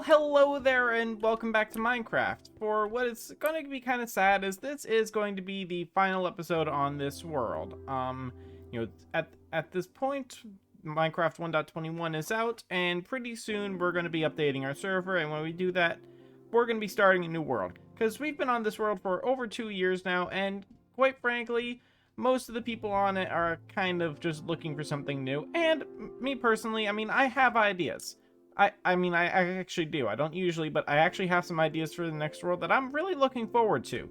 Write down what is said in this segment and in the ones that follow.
hello there, and welcome back to Minecraft. For what is going to be kind of sad is this is going to be the final episode on this world. At this point, Minecraft 1.21 is out, and pretty soon we're going to be updating our server, and when we do that, we're going to be starting a new world. Because we've been on this world for over 2 years now, and quite frankly, most of the people on it are kind of just looking for something new. And me personally, I have ideas. I actually do. I don't usually, but I actually have some ideas for the next world that I'm really looking forward to.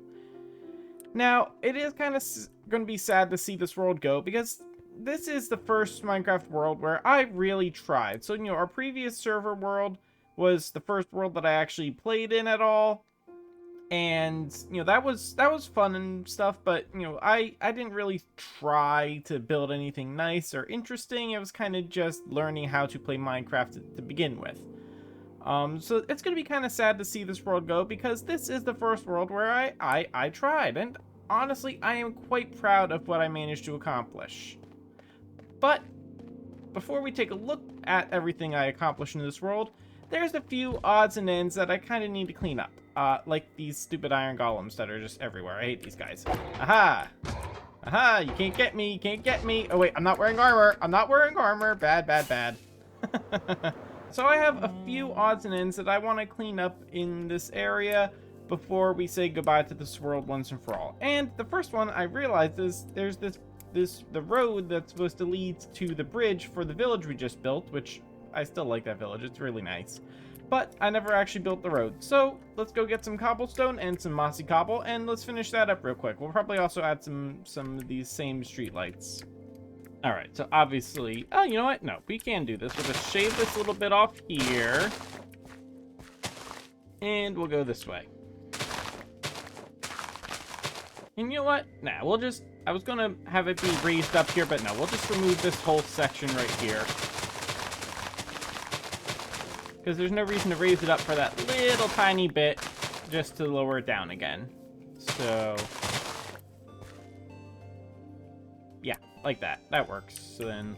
Now, it is kind of going to be sad to see this world go, because this is the first Minecraft world where I really tried. So, our previous server world was the first world that I actually played in at all. And, that was fun and stuff, but, I didn't really try to build anything nice or interesting. It was kind of just learning how to play Minecraft to begin with. So it's going to be kind of sad to see this world go, because this is the first world where I tried. And honestly, I am quite proud of what I managed to accomplish. But before we take a look at everything I accomplished in this world, there's a few odds and ends that I kind of need to clean up. Like these stupid iron golems that are just everywhere. I hate these guys. Aha! Aha! You can't get me! You can't get me! Oh wait, I'm not wearing armor! I'm not wearing armor! Bad, bad, bad. So I have a few odds and ends that I want to clean up in this area before we say goodbye to this world once and for all. And the first one I realized is there's the road that's supposed to lead to the bridge for the village we just built, which I still like that village. It's really nice. But I never actually built the road. So let's go get some cobblestone and some mossy cobble, and let's finish that up real quick. We'll probably also add some of these same street lights. All right, so obviously, oh, you know what? No, we can do this. We'll just shave this little bit off here. And we'll go this way. And you know what? Nah, I was gonna have it be raised up here, but no, we'll just remove this whole section right here. Because there's no reason to raise it up for that little tiny bit, just to lower it down again. So, yeah, like that. That works. So then,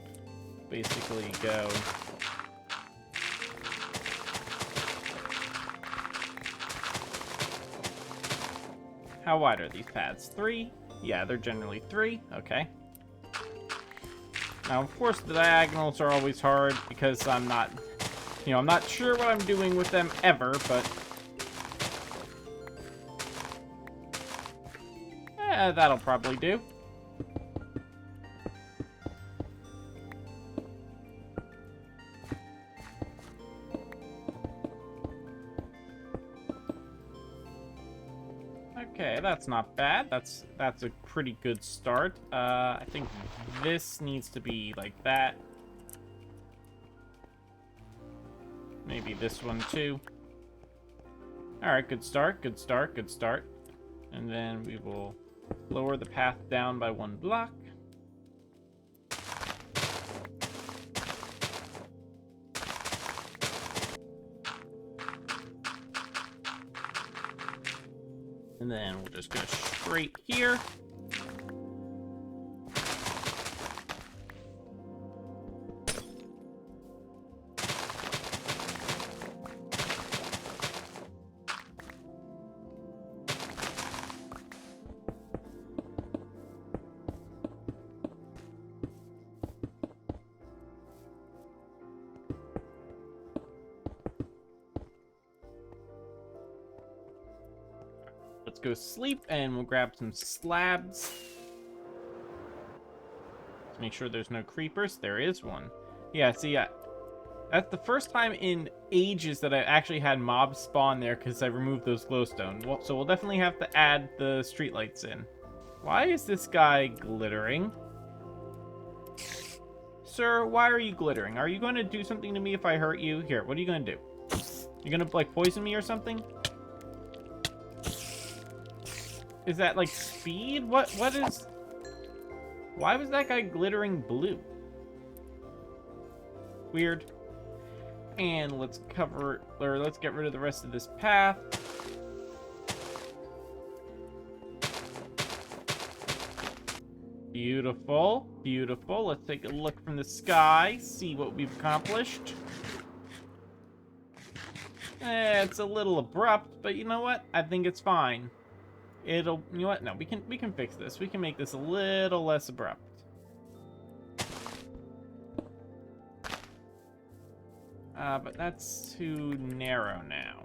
basically go. How wide are these paths? 3? Yeah, they're generally 3. Okay. Now, of course, the diagonals are always hard because I'm not sure what I'm doing with them ever, but that'll probably do. Okay, that's not bad. That's a pretty good start. I think this needs to be like that. Maybe this one too. Alright, good start, good start, good start. And then we will lower the path down by 1 block. And then we'll just go straight here. Let's go sleep, and we'll grab some slabs. Let's make sure there's no creepers. There is one. Yeah, see, that's the first time in ages that I actually had mobs spawn there because I removed those glowstone. Well, so we'll definitely have to add the streetlights in. Why is this guy glittering? Sir, why are you glittering? Are you going to do something to me if I hurt you? Here, what are you going to do? You going to, like, poison me or something? Is that, like, speed? What is... Why was that guy glittering blue? Weird. And let's let's get rid of the rest of this path. Beautiful, beautiful. Let's take a look from the sky, see what we've accomplished. It's a little abrupt, but you know what? I think it's fine. You know what? No, we can fix this. We can make this a little less abrupt. But that's too narrow now.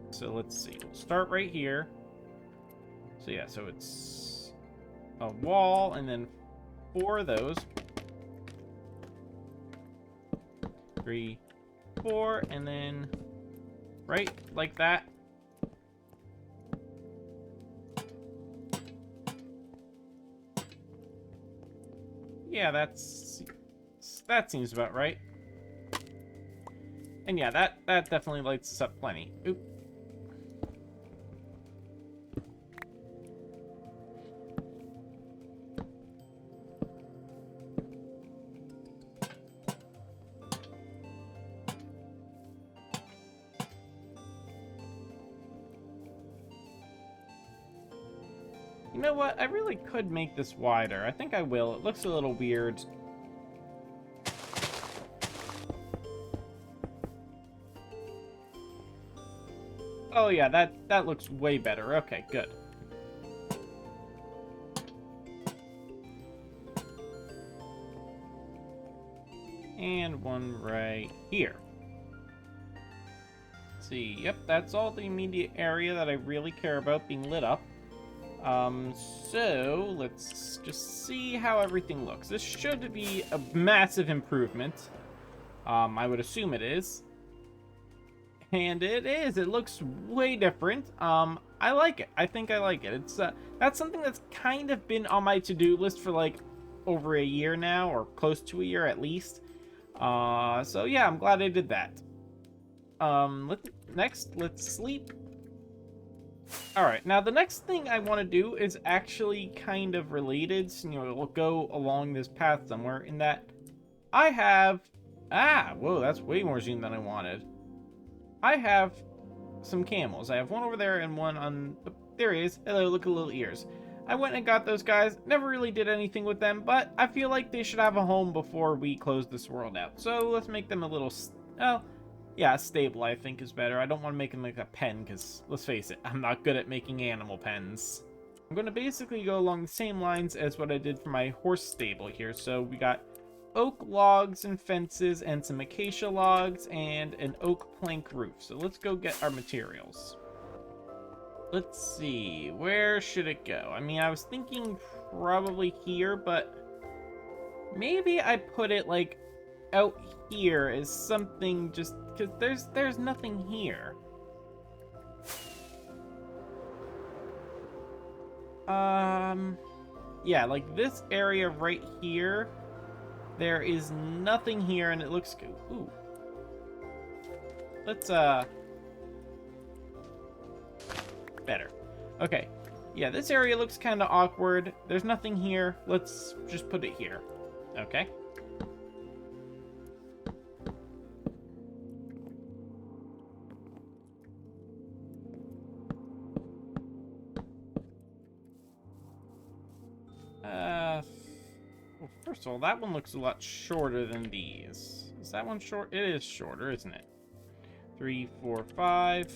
So let's see. We'll start right here. So yeah, so it's a wall and then 4 of those. 3, 4, and then right like that. Yeah, that seems about right. And yeah, that definitely lights us up plenty. Oop. You know what? I really could make this wider. I think I will. It looks a little weird. Oh yeah, that looks way better. Okay, good. And one right here. Let's see, yep, that's all the immediate area that I really care about being lit up. So let's just see how everything looks. This should be a massive improvement. I would assume it is. And it is. It looks way different. I like it. I think I like it. It's that's something that's kind of been on my to-do list for like over a year now, or close to a year at least. So yeah, I'm glad I did that. Let's sleep. Alright, now the next thing I want to do is actually kind of related. You know, it'll go along this path somewhere, in that I have... whoa, that's way more zoom than I wanted. I have some camels. I have one over there and one on... There he is. Hello, look at little ears. I went and got those guys. Never really did anything with them, but I feel like they should have a home before we close this world out. So let's make them a little... Well, yeah, stable I think is better. I don't want to make them like a pen, because let's face it, I'm not good at making animal pens. I'm going to basically go along the same lines as what I did for my horse stable here. So we got oak logs and fences and some acacia logs and an oak plank roof. So let's go get our materials. Let's see, where should it go? I mean, I was thinking probably here, but maybe I put it like out here as something, just because there's nothing here. Yeah, like this area right here, there is nothing here, and it looks good. Ooh. Let's, better. Okay. Yeah, this area looks kind of awkward. There's nothing here. Let's just put it here. Okay. Well, first of all, that one looks a lot shorter than these. Is that one short? It is shorter, isn't it? 3, 4, 5.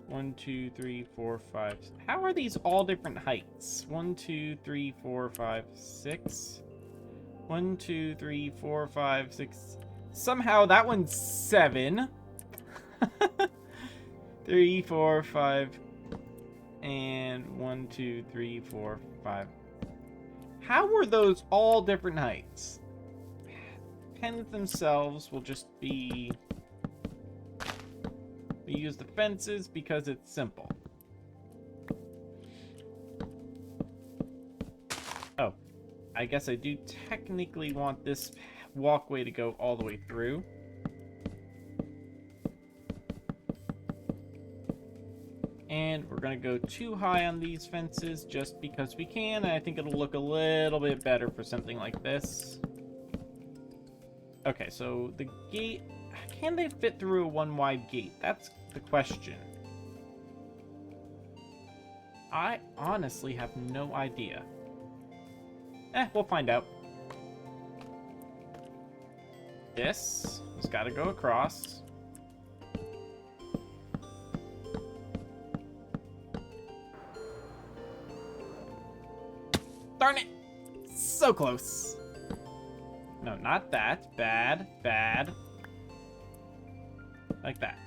1, 2, 3, 4, 5. How are these all different heights? 1, 2, 3, 4, 5, 6. 1, 2, 3, 4, 5, 6. Somehow that one's 7. 3, 4, 5. And 1, 2, 3, 4, 5. How are those all different heights? Pens themselves will just be... We use the fences because it's simple. Oh, I guess I do technically want this walkway to go all the way through. And we're going to go too high on these fences just because we can. And I think it'll look a little bit better for something like this. Okay, so the gate... Can they fit through a one-wide gate? That's the question. I honestly have no idea. We'll find out. This has got to go across. Darn it! So close. No, not that. Bad, bad. Like that.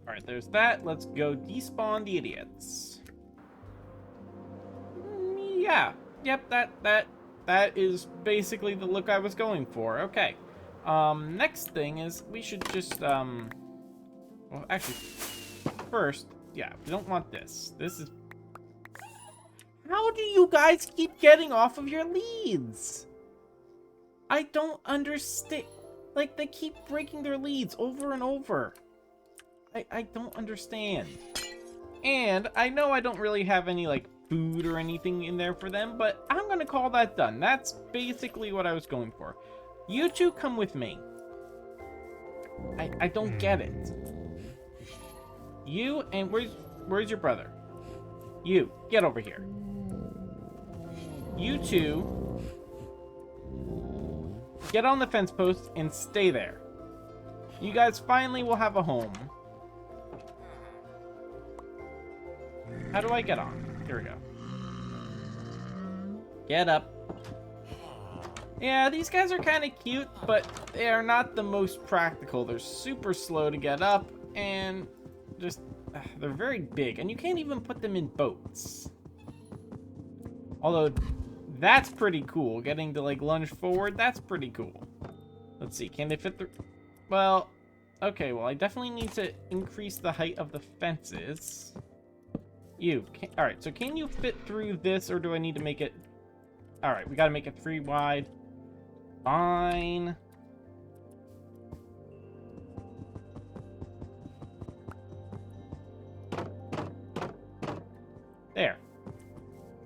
Alright, there's that. Let's go despawn the idiots. Yeah. Yep, that is basically the look I was going for. Okay. Next thing is we should just, well, actually, first, yeah, we don't want this. This is... How do you guys keep getting off of your leads? I don't understand. Like, they keep breaking their leads over and over. I don't understand. And I know I don't really have any, like, food or anything in there for them, but I'm gonna call that done. That's basically what I was going for. You two come with me. I don't get it. You, and where's your brother? You, get over here. You two, get on the fence post and stay there. You guys finally will have a home. How do I get on? Here we go. Get up. Yeah, these guys are kind of cute, but they are not the most practical. They're super slow to get up, and just, they're very big, and you can't even put them in boats. Although, that's pretty cool. Getting to, like, lunge forward, that's pretty cool. Let's see, can they fit through? Well, okay, well, I definitely need to increase the height of the fences. Alright, so can you fit through this, or do I need to make it... Alright, we gotta make it 3 wide. Fine. There.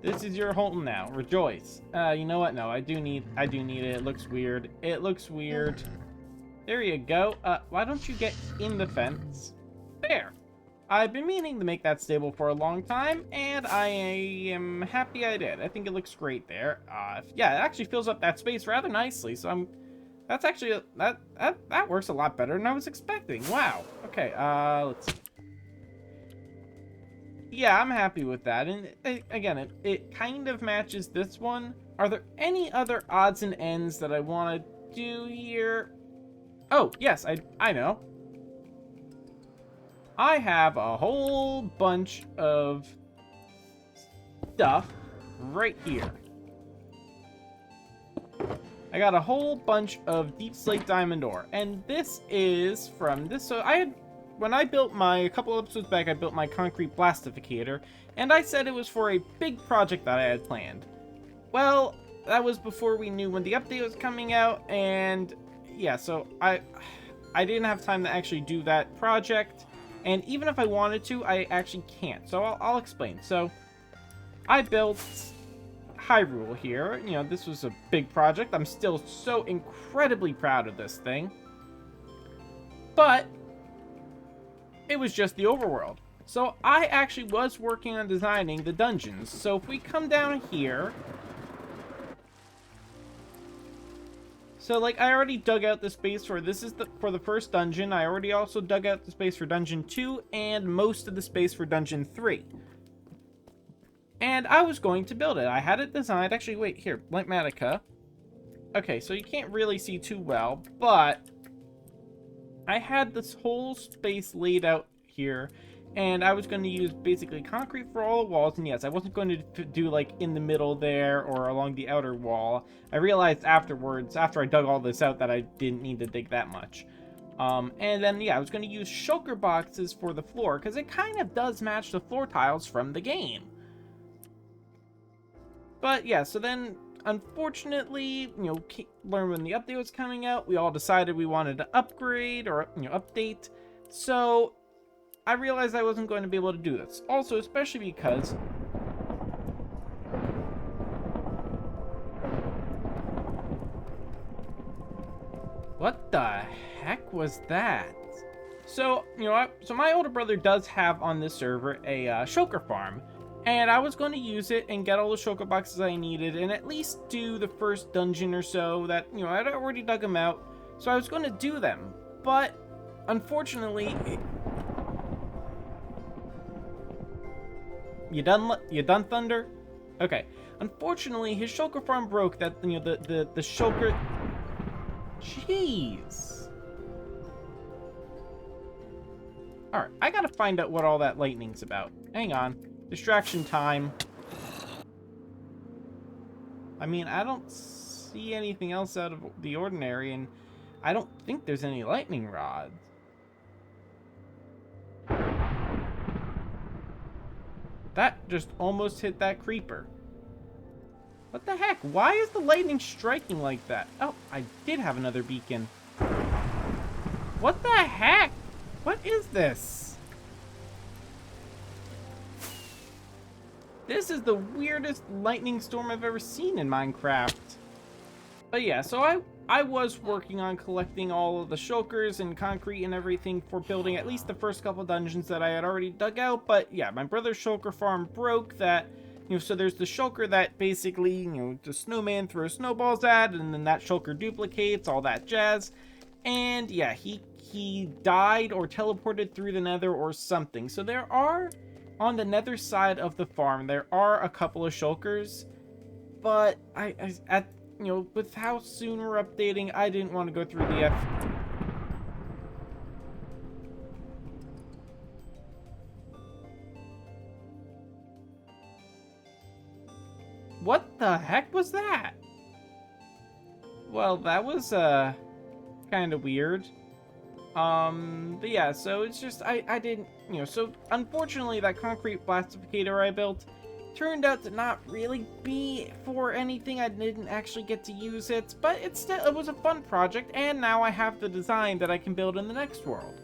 This is your home now. Rejoice. You know what? No, I do need it. It looks weird. It looks weird. There you go. Why don't you get in the fence? There. I've been meaning to make that stable for a long time, and I am happy I did. I think it looks great there. Yeah, it actually fills up that space rather nicely, so that's actually, that works a lot better than I was expecting. Wow. Okay, let's see. Yeah, I'm happy with that, and again, it kind of matches this one. Are there any other odds and ends that I want to do here? Oh, yes, I know. I have a whole bunch of stuff right here. I got a whole bunch of deep slate diamond ore, and this is from this. So when I built a couple episodes back, I built my concrete blastificator, and I said it was for a big project that I had planned. Well, that was before we knew when the update was coming out, and yeah, so I didn't have time to actually do that project. And even if I wanted to, I actually can't. So I'll explain. So I built Hyrule here. You know, this was a big project. I'm still so incredibly proud of this thing. But it was just the overworld. So I actually was working on designing the dungeons. So if we come down here... So, like, I already dug out the space for, for the first dungeon. I already also dug out the space for Dungeon 2 and most of the space for Dungeon 3. And I was going to build it. I had it designed. Actually, wait, here, Blightmatica. Okay, so you can't really see too well, but I had this whole space laid out here, And I was going to use basically concrete for all the walls. And yes, I wasn't going to do like in the middle there or along the outer wall. I realized afterwards, after I dug all this out, that I didn't need to dig that much. And then, yeah, I was going to use shulker boxes for the floor, because it kind of does match the floor tiles from the game. But, yeah, so then, unfortunately, learn when the update was coming out, we all decided we wanted to upgrade, or, update. So, I realized I wasn't going to be able to do this. Also, especially because... What the heck was that? So, so my older brother does have on this server a shulker farm, and I was going to use it and get all the shulker boxes I needed and at least do the first dungeon or so that, I'd already dug them out, so I was going to do them, but unfortunately... You done, Thunder? Okay. Unfortunately, his shulker farm broke that, the shulker... Jeez. Alright, I gotta find out what all that lightning's about. Hang on. Distraction time. I mean, I don't see anything else out of the ordinary, and I don't think there's any lightning rods. That just almost hit that creeper. What the heck? Why is the lightning striking like that? Oh, I did have another beacon. What the heck? What is this? This is the weirdest lightning storm I've ever seen in Minecraft. But yeah, so I was working on collecting all of the shulkers and concrete and everything for building at least the first couple dungeons that I had already dug out. But yeah, my brother's shulker farm broke that... so there's the shulker that basically, the snowman throws snowballs at, and then that shulker duplicates, all that jazz. And yeah, he died or teleported through the nether or something. So there are, on the nether side of the farm, there are a couple of shulkers. But with how soon we're updating, I didn't want to go through the effort. What the heck was that? Well, that was, kind of weird. But yeah, so it's just, I didn't, so unfortunately that concrete blastificator I built turned out to not really be for anything. I didn't actually get to use it, but it was a fun project, and now I have the design that I can build in the next world.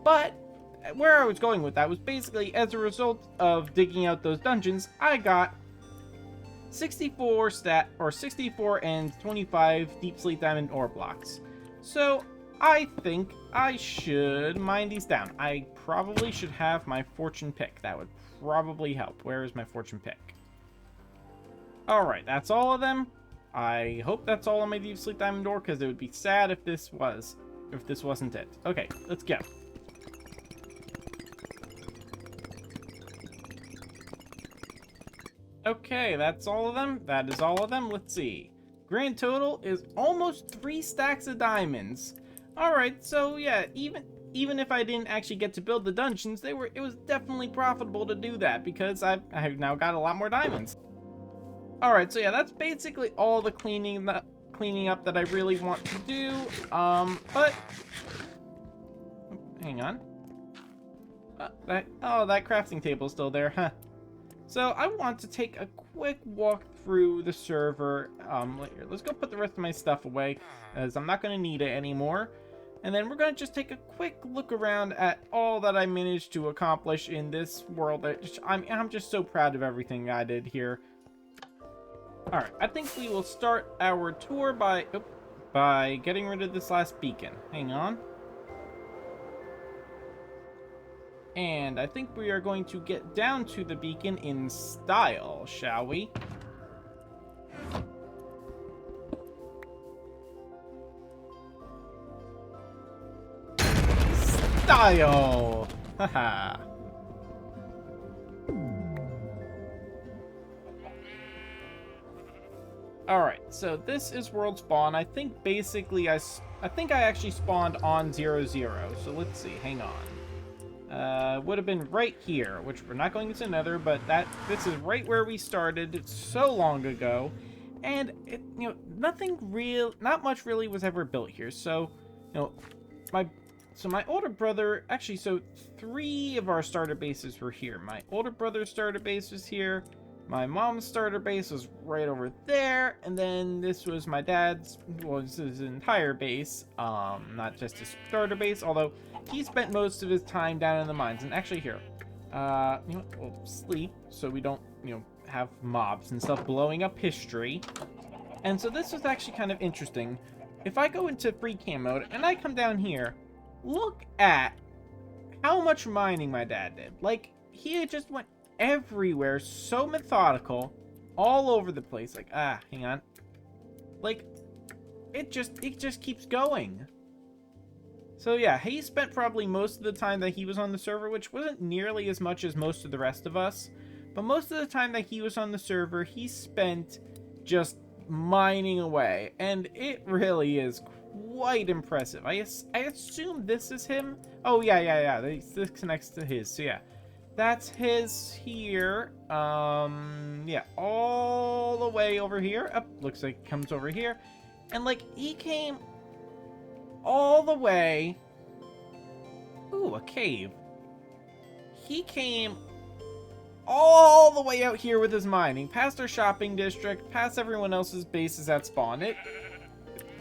But where I was going with that was basically, as a result of digging out those dungeons, I got 64 and 25 deep slate diamond ore blocks. So I think I should mine these down. I probably should have my fortune pick. That would probably help. Where is my fortune pick? Alright, that's all of them. I hope that's all on my deep slate diamond ore, because it would be sad if this wasn't it. Okay, let's go. Okay, that's all of them. That is all of them. Let's see. Grand total is almost 3 stacks of diamonds. Alright, so yeah, even if I didn't actually get to build the dungeons, it was definitely profitable to do that, because I've now got a lot more diamonds. Alright, so yeah, that's basically all the cleaning up that I really want to do. But hang on. That crafting table's still there, huh? So I want to take a quick walk through the server. Let's go put the rest of my stuff away, as I'm not going to need it anymore. And then we're going to just take a quick look around at all that I managed to accomplish in this world. I'm just so proud of everything I did here. Alright, I think we will start our tour by getting rid of this last beacon. Hang on. And I think we are going to get down to the beacon in style, shall we? Style! Haha. Alright, so this is world spawn. I think basically I think I actually spawned on 0, 0. So let's see, hang on. would have been right here, which we're not going into Nether, but this is right where we started. It's so long ago, and not much really was ever built here. So, my my older brother, actually, so 3 of our starter bases were here. My older brother's starter base was here. My mom's starter base was right over there, and then this was my dad's, well, this is his entire base, not just his starter base, although he spent most of his time down in the mines. And actually here, we'll sleep so we don't, have mobs and stuff blowing up history. And so this was actually kind of interesting. If I go into free cam mode and I come down here, look at how much mining my dad did. Like, he just went everywhere, so methodical, all over the place. Like, hang on. Like, it just keeps going. So yeah, he spent probably most of the time that he was on the server, which wasn't nearly as much as most of the rest of us, but most of the time that he was on the server, he spent just mining away, and it really is quite impressive. I assume this is him. Oh yeah, this connects to his. So yeah, that's his here. Yeah, all the way over here. Up, looks like it comes over here, and like he came all the way. Ooh, a cave. He came all the way out here with his mining, past our shopping district, past everyone else's bases at spawn.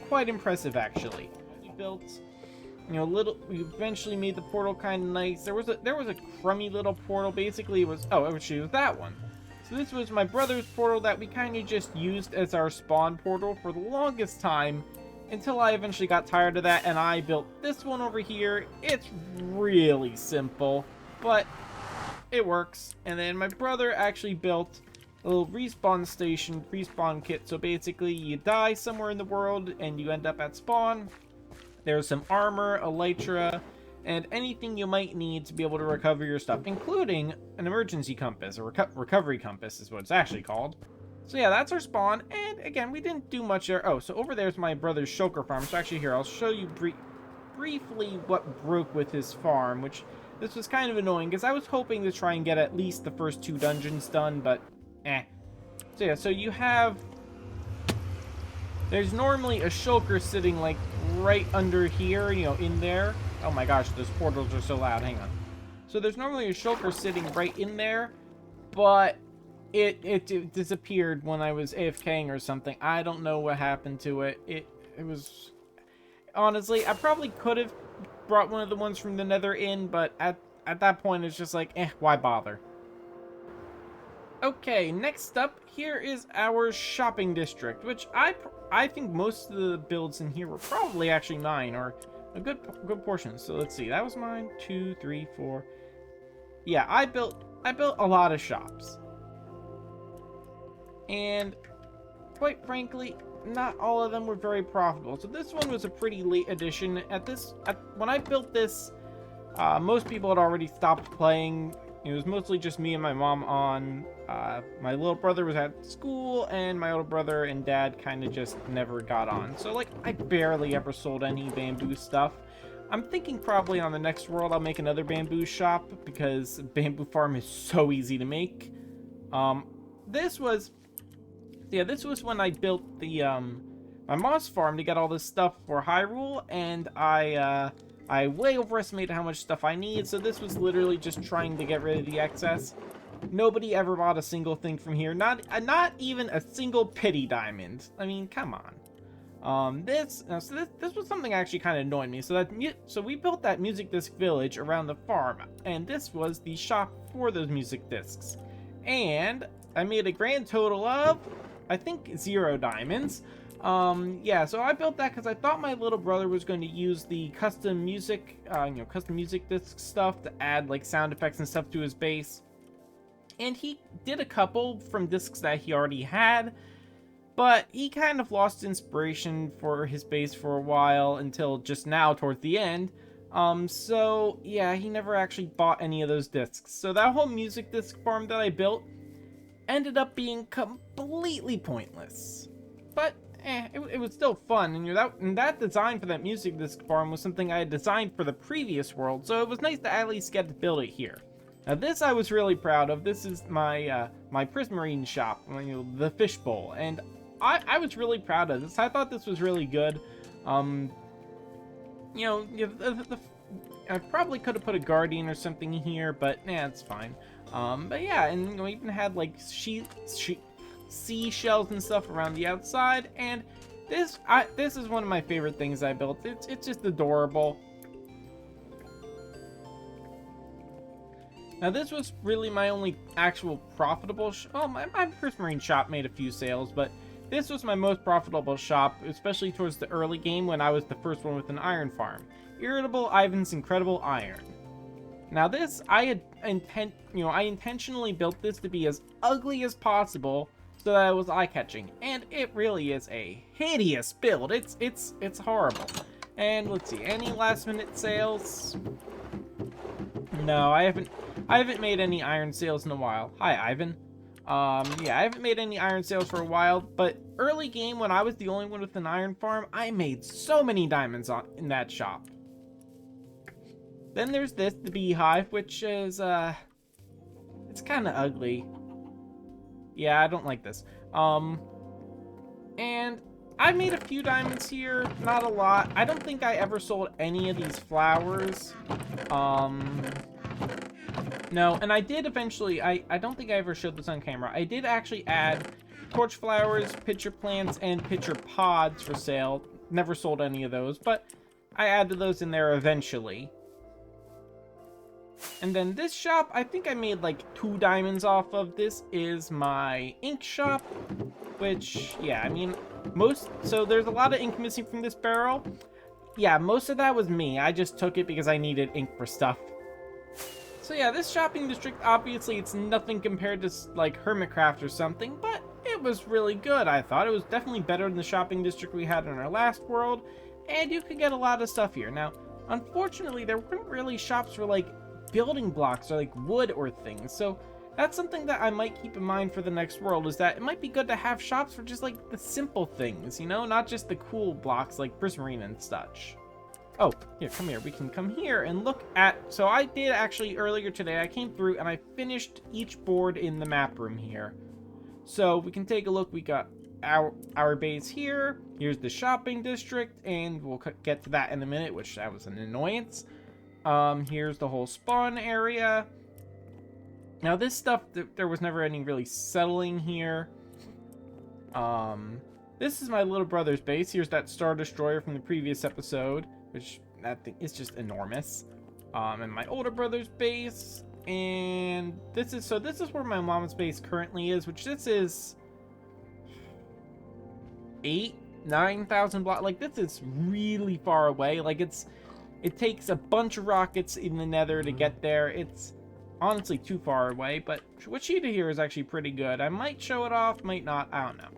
Quite impressive, actually. We built, we eventually made the portal kind of nice. There was a crummy little portal. Basically, it was that one. So this was my brother's portal that we kind of just used as our spawn portal for the longest time, until I eventually got tired of that, and I built this one over here. It's really simple, but it works. And then my brother actually built a little respawn station, respawn kit. So basically, you die somewhere in the world, and you end up at spawn. There's some armor, elytra, and anything you might need to be able to recover your stuff, including an emergency compass, or recovery compass is what it's actually called. So yeah, that's our spawn, and again, we didn't do much there. Oh, so over there's my brother's shulker farm. So actually here, I'll show you briefly what broke with his farm, which this was kind of annoying, because I was hoping to try and get at least the first 2 dungeons done, but So yeah, so you have, there's normally a shulker sitting like right under here, in there. Oh my gosh, those portals are so loud, hang on. So there's normally a shulker sitting right in there, but it disappeared when I was AFKing or something. I don't know what happened to it. It was, honestly, I probably could have brought one of the ones from the Nether in, but at that point it's just like, why bother? Okay, next up, here is our shopping district, which I think most of the builds in here were probably actually mine, or a good portion. So let's see, that was mine. 2, 3, 4. Yeah, I built a lot of shops. And quite frankly, not all of them were very profitable. So this one was a pretty late addition. When I built this, most people had already stopped playing. It was mostly just me and my mom on. My little brother was at school, and my older brother and dad kind of just never got on. So like, I barely ever sold any bamboo stuff. I'm thinking probably on the next world I'll make another bamboo shop, because bamboo farm is so easy to make. This was when I built the my moss farm to get all this stuff for Hyrule, and I way overestimated how much stuff I need, so this was literally just trying to get rid of the excess. Nobody ever bought a single thing from here, not even a single pity diamond. I mean, come on. This was something actually kind of annoyed me. So we built that music disc village around the farm, and this was the shop for those music discs. And I made a grand total of, I think, 0 diamonds. Yeah, so I built that because I thought my little brother was going to use the custom music disc stuff to add like sound effects and stuff to his base. And he did a couple from discs that he already had, but he kind of lost inspiration for his base for a while until just now towards the end. So yeah, he never actually bought any of those discs. So that whole music disc farm that I built ended up being completely pointless. But it was still fun. And that design for that music disc farm was something I had designed for the previous world, so it was nice to at least get to build it here. Now this I was really proud of. This is my my Prismarine shop, the fishbowl, and I was really proud of this. I thought this was really good. I probably could have put a guardian or something here, but it's fine. But yeah, and we even had like seashells and stuff around the outside, and this is one of my favorite things I built. It's just adorable. Now this was really my only actual profitable my Prismarine shop made a few sales, but this was my most profitable shop, especially towards the early game when I was the first one with an iron farm. Irritable Ivan's Incredible Iron. Now this, I intentionally built this to be as ugly as possible so that it was eye-catching, and it really is a hideous build. It's horrible. And let's see, any last-minute sales? No, I haven't made any iron sales in a while. Hi, Ivan. Yeah, I haven't made any iron sales for a while, but early game when I was the only one with an iron farm, I made so many diamonds in that shop. Then there's this, the beehive, which is, it's kind of ugly. Yeah, I don't like this. And I made a few diamonds here, not a lot. I don't think I ever sold any of these flowers. No, and I did eventually, I don't think I ever showed this on camera. I did actually add torch flowers, pitcher plants, and pitcher pods for sale. Never sold any of those, but I added those in there eventually. And then this shop, I think I made like 2 diamonds off of. This is my ink shop, which, yeah, I mean, so there's a lot of ink missing from this barrel. Yeah, most of that was me. I just took it because I needed ink for stuff. So yeah, this shopping district, obviously, it's nothing compared to like Hermitcraft or something, but it was really good, I thought. It was definitely better than the shopping district we had in our last world, and you could get a lot of stuff here. Now, unfortunately, there weren't really shops for like building blocks or like wood or things, so that's something that I might keep in mind for the next world, is that it might be good to have shops for just like the simple things, not just the cool blocks like Prismarine and such. Oh, here, come here. We can come here and look at... So I did actually earlier today, I came through and I finished each board in the map room here. So we can take a look. We got our base here. Here's the shopping district, and we'll get to that in a minute, which that was an annoyance. Here's the whole spawn area. Now this stuff, there was never any really settling here. This is my little brother's base. Here's that Star Destroyer from the previous episode, which that thing is just enormous. And my older brother's base, and this is where my mom's base currently is, which this is 9,000 blocks. Like, this is really far away. Like, it takes a bunch of rockets in the nether to get there. It's honestly too far away, but what she did here is actually pretty good. I might show it off, might not, I don't know.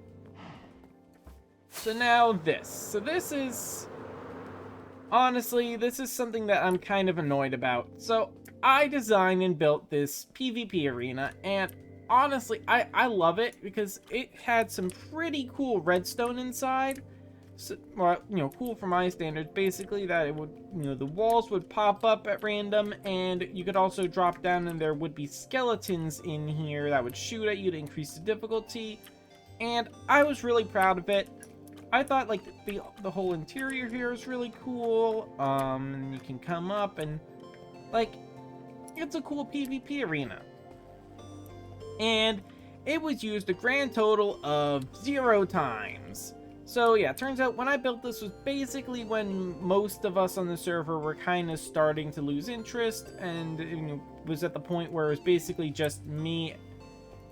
So now this. So this is... Honestly, this is something that I'm kind of annoyed about. So, I designed and built this PvP arena, and honestly, I love it because it had some pretty cool redstone inside. So, well, cool for my standards, basically, that it would, the walls would pop up at random, and you could also drop down and there would be skeletons in here that would shoot at you to increase the difficulty, and I was really proud of it. I thought, like, the whole interior here is really cool. You can come up and, like, it's a cool PvP arena. And it was used a grand total of 0 times. So, yeah, it turns out when I built this was basically when most of us on the server were kind of starting to lose interest, and it was at the point where it was basically just me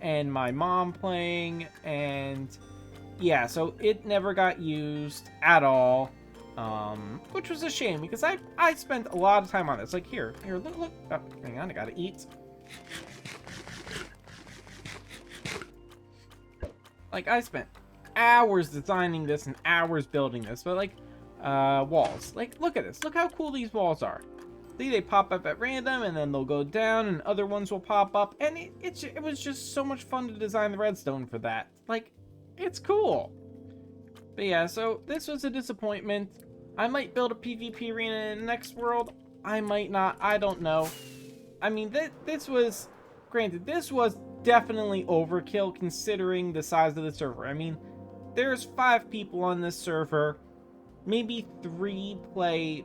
and my mom playing, and... yeah, so it never got used at all, which was a shame because I spent a lot of time on this. Like, here, look. Oh, hang on, I gotta eat. Like, I spent hours designing this and hours building this, but like, walls. Like, look at this. Look how cool these walls are. See, they pop up at random, and then they'll go down, and other ones will pop up, and it was just so much fun to design the redstone for that. Like, it's cool. But yeah, so this was a disappointment. I might build a PvP arena in the next world. I might not. I don't know. I mean, this was... Granted, this was definitely overkill considering the size of the server. I mean, there's 5 people on this server. Maybe 3 play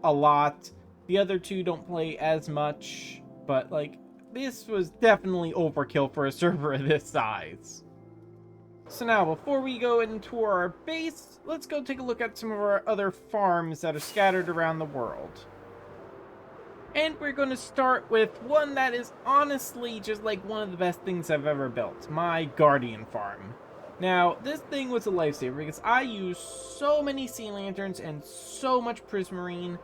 a lot. The other 2 don't play as much. But, like, this was definitely overkill for a server of this size. So now, before we go into our base, let's go take a look at some of our other farms that are scattered around the world. And we're going to start with one that is honestly just like one of the best things I've ever built, my Guardian Farm. Now, this thing was a lifesaver because I used so many sea lanterns and so much prismarine,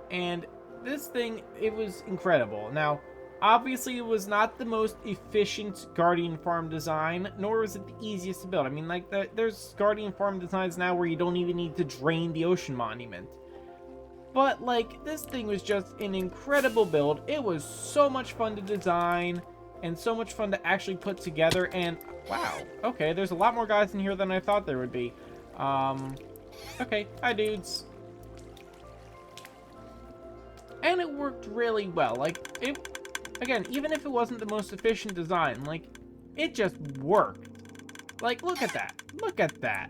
and this thing, it was incredible. Now, obviously, it was not the most efficient Guardian Farm design, nor was it the easiest to build. I mean, like, there's Guardian Farm designs now where you don't even need to drain the ocean monument. But, like, this thing was just an incredible build. It was so much fun to design, and so much fun to actually put together, and, wow, okay, there's a lot more guys in here than I thought there would be. Okay, hi, dudes. And it worked really well. Like, again, even if it wasn't the most efficient design, like, it just worked. Like, look at that. Look at that.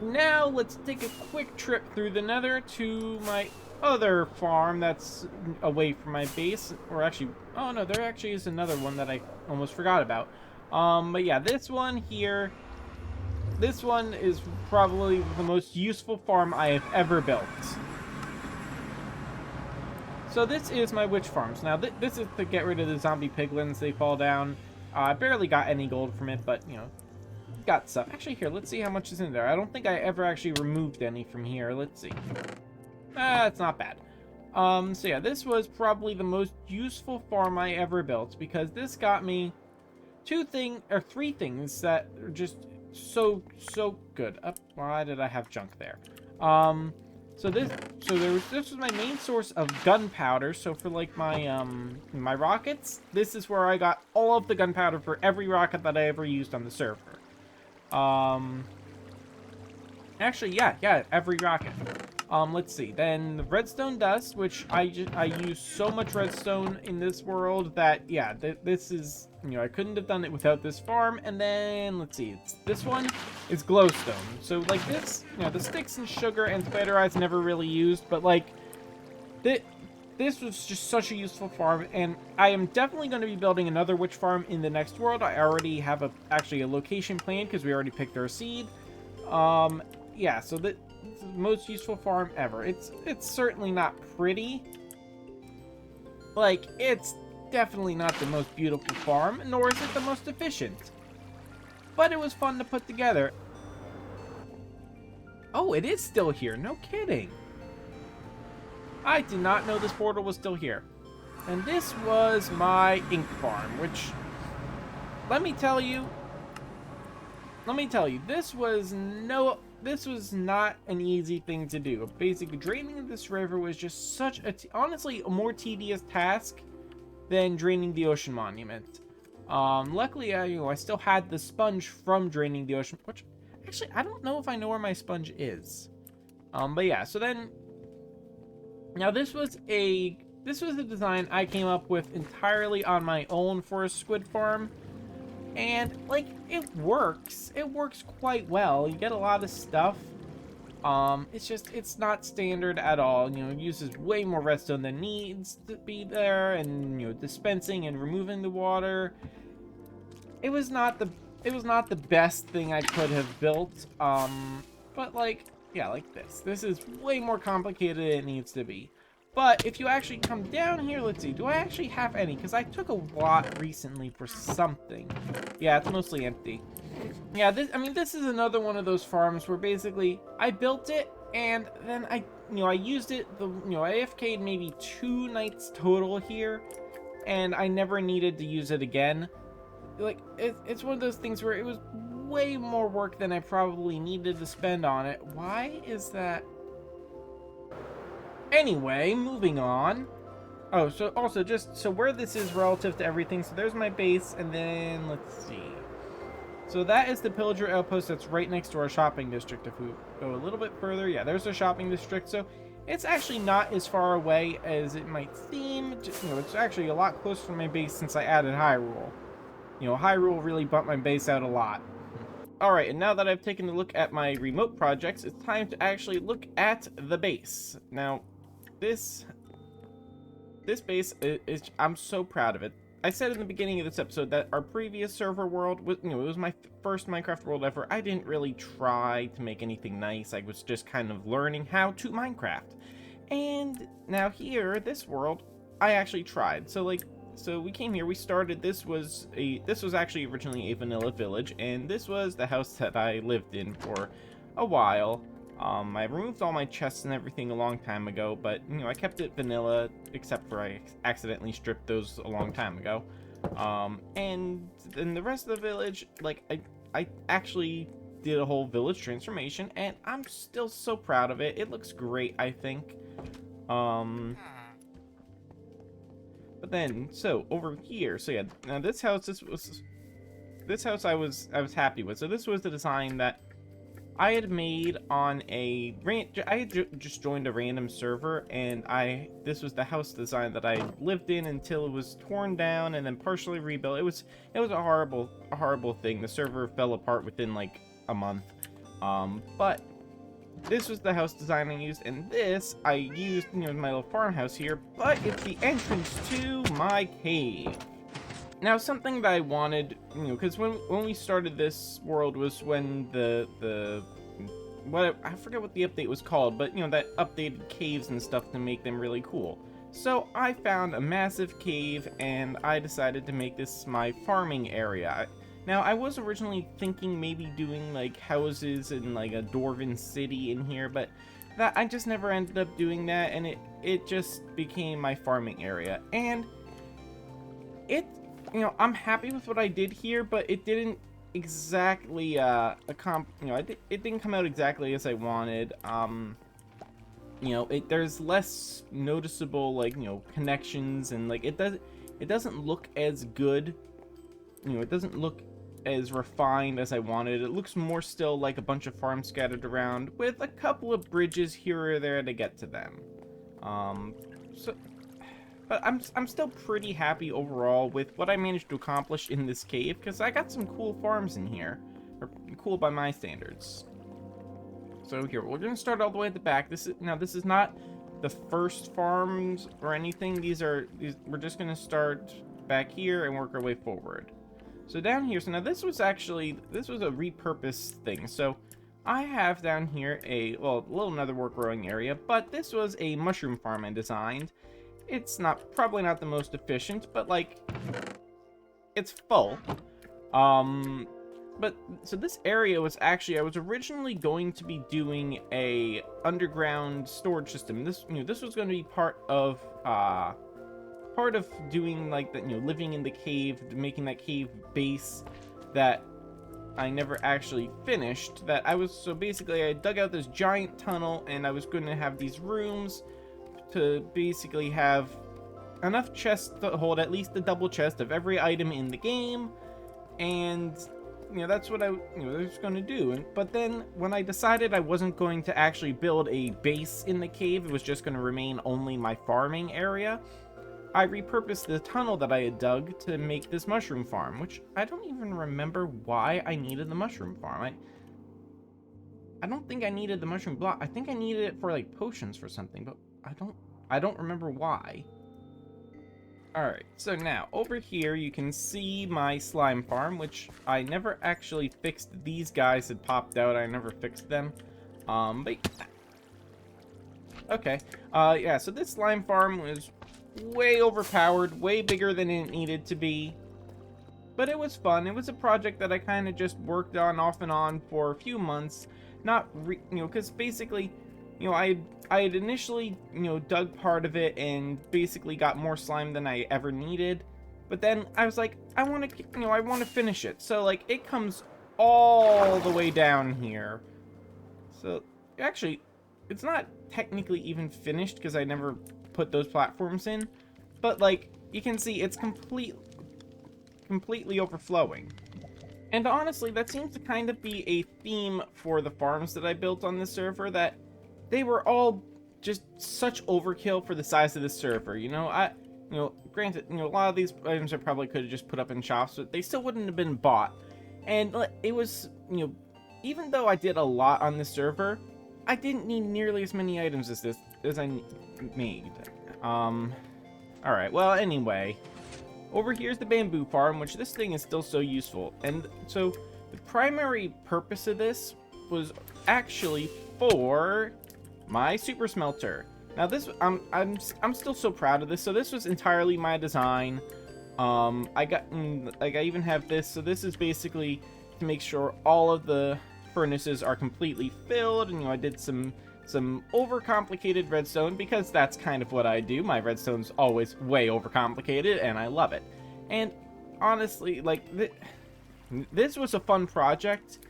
Now, let's take a quick trip through the nether to my other farm that's away from my base. Or actually, oh no, there actually is another one that I almost forgot about. But yeah, this one here, this one is probably the most useful farm I have ever built. So this is my witch farms. Now, this is to get rid of the zombie piglins. They fall down. I barely got any gold from it, but, you know, got some. Actually, here, let's see how much is in there. I don't think I ever actually removed any from here. Let's see. It's not bad. So yeah, this was probably the most useful farm I ever built because this got me 3 things that are just so good. Why did I have junk there? This was my main source of gunpowder. So for like my my rockets, this is where I got all of the gunpowder for every rocket that I ever used on the server. Actually, yeah, every rocket. Let's see. Then the redstone dust, which I use so much redstone in this world that, yeah, this is, you know, I couldn't have done it without this farm. And then, let's see, this one is glowstone. So, like, this, you know, the sticks and sugar and spider eyes never really used, but, like, this was just such a useful farm, and I am definitely going to be building another witch farm in the next world. I already have actually a location planned because we already picked our seed. Yeah, so it's the most useful farm ever. It's certainly not pretty. Like, it's definitely not the most beautiful farm, nor is it the most efficient. But it was fun to put together. Oh, it is still here. No kidding. I did not know this portal was still here. And this was my ink farm, which, let me tell you, this was not an easy thing to do. Basically, draining this river was just such honestly, a more tedious task than draining the ocean monument. Luckily, I still had the sponge from draining the ocean, which, actually, I don't know if I know where my sponge is. But yeah, so then, now this was a design I came up with entirely on my own for a squid farm. And, like, it works. It works quite well. You get a lot of stuff. It's not standard at all. You know, it uses way more redstone than needs to be there. And, you know, dispensing and removing the water. It was not the best thing I could have built. But, like, yeah, like this. This is way more complicated than it needs to be. But if you actually come down here, let's see, do I actually have any? Because I took a lot recently for something. Yeah, it's mostly empty. Yeah, this is another one of those farms where basically I built it and then I used it, I AFK'd maybe 2 nights total here and I never needed to use it again. Like, it's one of those things where it was way more work than I probably needed to spend on it. Why is that? Anyway, moving on. Oh, so also just so where this is relative to everything. So there's my base, and then let's see. So that is the pillager outpost that's right next to our shopping district. If we go a little bit further, yeah, there's our shopping district. So it's actually not as far away as it might seem. It's actually a lot closer to my base since I added Hyrule. Hyrule really bumped my base out a lot. Alright, and now that I've taken a look at my remote projects, it's time to actually look at the base. Now, this base is I'm so proud of it. I said in the beginning of this episode that our previous server world was, it was my first Minecraft world ever. I didn't really try to make anything nice. I was just kind of learning how to Minecraft. And now here, this world, I actually tried. So we came here, we started, this was actually originally a vanilla village, and this was the house that I lived in for a while. I removed all my chests and everything a long time ago, but, I kept it vanilla, except for I accidentally stripped those a long time ago. And then the rest of the village, I actually did a whole village transformation, and I'm still so proud of it. It looks great, I think. But then, so, over here, so yeah, now this house I was happy with. So this was the design that I had made on I had just joined a random server, and this was the house design that I lived in until it was torn down and then partially rebuilt. It was a horrible thing. The server fell apart within like a month. But this was the house design I used, and this I used, my little farmhouse here, but it's the entrance to my cave. Now, something that I wanted, because when we started this world was when I forget what the update was called, but, that updated caves and stuff to make them really cool. So I found a massive cave, and I decided to make this my farming area. Now, I was originally thinking maybe doing, like, houses in, like, a dwarven city in here, but I just never ended up doing that, and it just became my farming area. And I'm happy with what I did here, but it didn't exactly, it didn't come out exactly as I wanted. There's less noticeable, connections, and, it doesn't look as good. It doesn't look as refined as I wanted. It looks more still like a bunch of farms scattered around with a couple of bridges here or there to get to them. But I'm still pretty happy overall with what I managed to accomplish in this cave, because I got some cool farms in here. Or cool by my standards. So here, we're going to start all the way at the back. This is not the first farms or anything. We're just going to start back here and work our way forward. So down here, so now this was a repurposed thing. So I have down here a little netherwork growing area, but this was a mushroom farm I designed. It's probably not the most efficient, but it's full. But so this area was I was originally going to be doing a underground storage system. This was going to be part of doing living in the cave, making that cave base that I never actually finished. So basically I dug out this giant tunnel, and I was going to have these rooms to basically have enough chests to hold at least a double chest of every item in the game, and that's what I was going to do. But then when I decided I wasn't going to actually build a base in the cave, it was just going to remain only my farming area, I repurposed the tunnel that I had dug to make this mushroom farm, which I don't even remember why I needed the mushroom farm. I don't think I needed the mushroom block. I think I needed it for potions for something, but I don't remember why. Alright, so now over here you can see my slime farm, which I never actually fixed. These guys had popped out. I never fixed them. But okay. Yeah, so this slime farm was way overpowered, way bigger than it needed to be. But it was fun. It was a project that I kind of just worked on off and on for a few months. Because basically, I had initially, dug part of it and basically got more slime than I ever needed. But then I was like, I want to finish it. So, it comes all the way down here. So, actually, it's not technically even finished because I never put those platforms in. But, you can see it's completely overflowing. And honestly, that seems to kind of be a theme for the farms that I built on this server, that they were all just such overkill for the size of this server. Granted, a lot of these items I probably could have just put up in shops, but they still wouldn't have been bought. And it was, even though I did a lot on this server, I didn't need nearly as many items as I made. Alright, well, anyway. Over here's the bamboo farm, which this thing is still so useful. And so, the primary purpose of this was actually for my super smelter. Now this, I'm still so proud of this. So this was entirely my design. I even have this. So this is basically to make sure all of the furnaces are completely filled. And I did some overcomplicated redstone, because that's kind of what I do. My redstone's always way overcomplicated, and I love it. And honestly, this was a fun project.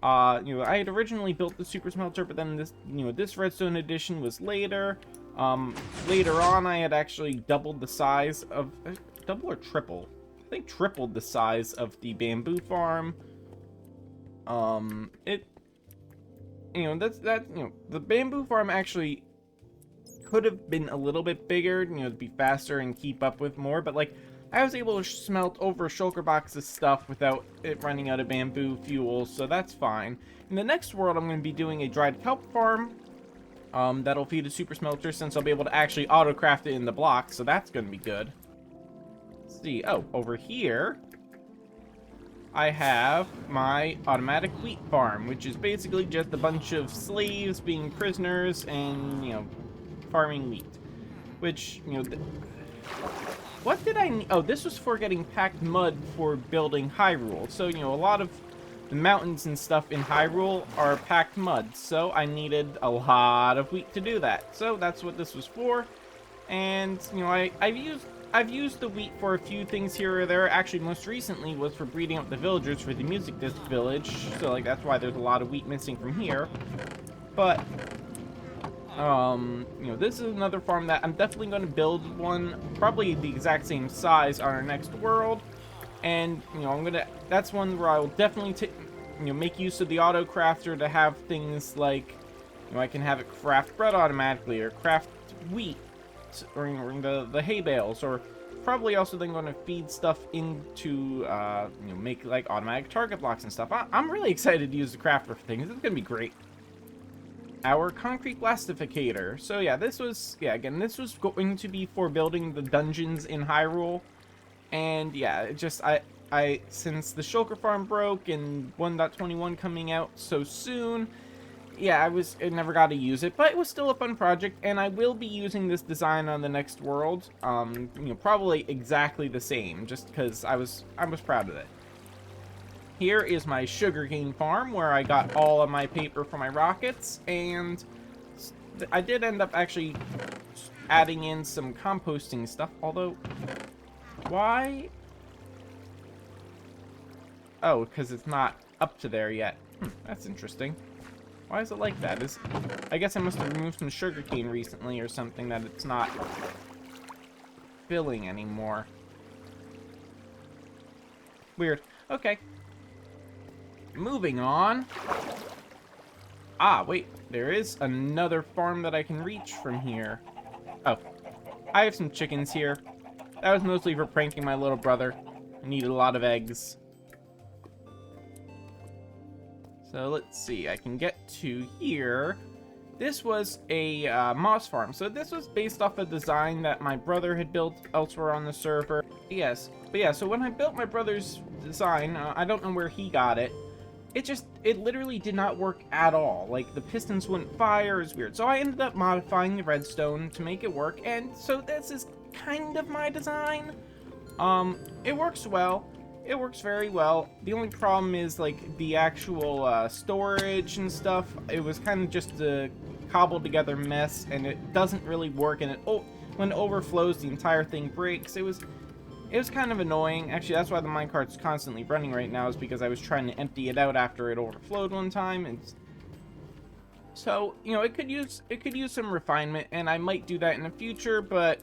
I had originally built the super smelter, but then this redstone edition was later. Later on, I had actually doubled the size of, double or triple? I think tripled the size of the bamboo farm. The bamboo farm actually could have been a little bit bigger, to be faster and keep up with more, but I was able to smelt over a shulker box of stuff without it running out of bamboo fuel, so that's fine. In the next world, I'm going to be doing a dried kelp farm. That'll feed a super smelter, since I'll be able to actually auto-craft it in the block, so that's going to be good. Let's see. Oh, over here, I have my automatic wheat farm, which is basically just a bunch of slaves being prisoners and, farming wheat. Which, what did I need? Oh, this was for getting packed mud for building Hyrule. So, a lot of the mountains and stuff in Hyrule are packed mud. So, I needed a lot of wheat to do that. So, that's what this was for. And, I've used the wheat for a few things here or there. Actually, most recently was for breeding up the villagers for the music disc village. So, that's why there's a lot of wheat missing from here. But this is another farm that I'm definitely going to build one, probably the exact same size, on our next world. And, that's one where I will definitely make use of the auto crafter to have things like, I can have it craft bread automatically, or craft wheat, or the hay bales, or probably also then going to feed stuff into, make automatic target blocks and stuff. I'm really excited to use the crafter for things. It's going to be great. Our concrete blastificator. So yeah, this was going to be for building the dungeons in Hyrule. And yeah, since the shulker farm broke and 1.21 coming out so soon, yeah, I never got to use it, but it was still a fun project, and I will be using this design on the next world. Probably exactly the same, just because I was proud of it. Here is my sugarcane farm, where I got all of my paper for my rockets, and I did end up actually adding in some composting stuff, although, why? Oh, because it's not up to there yet. That's interesting. Why is it like that? I guess I must have removed some sugarcane recently or something, that it's not filling anymore. Weird. Okay. Moving on. Ah, wait. There is another farm that I can reach from here. Oh. I have some chickens here. That was mostly for pranking my little brother. I needed a lot of eggs. So let's see. I can get to here. This was a moss farm. So this was based off a design that my brother had built elsewhere on the server. Yes. But yeah, so when I built my brother's design, I don't know where he got it. It literally did not work at all. The pistons wouldn't fire. It was weird. So I ended up modifying the redstone to make it work. And so this is kind of my design. It works well. It works very well. The only problem is, the actual storage and stuff. It was kind of just a cobbled together mess, and it doesn't really work. And when it overflows, the entire thing breaks. It was kind of annoying. Actually, that's why the minecart's constantly running right now, is because I was trying to empty it out after it overflowed one time. And so, it could use some refinement, and I might do that in the future, but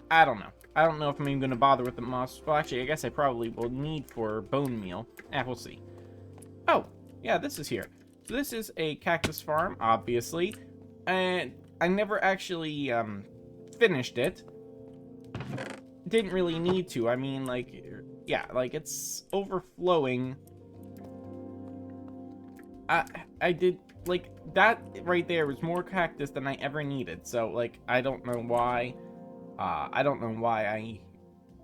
I don't know. I don't know if I'm even going to bother with the moss. Well, actually, I guess I probably will need for bone meal. We'll see. Oh, yeah, this is here. So this is a cactus farm, obviously. And I never actually finished it. Didn't really need to. I mean, like, yeah, like, it's overflowing. I did, like, that right there was more cactus than I ever needed. So, like, I don't know why. I don't know why I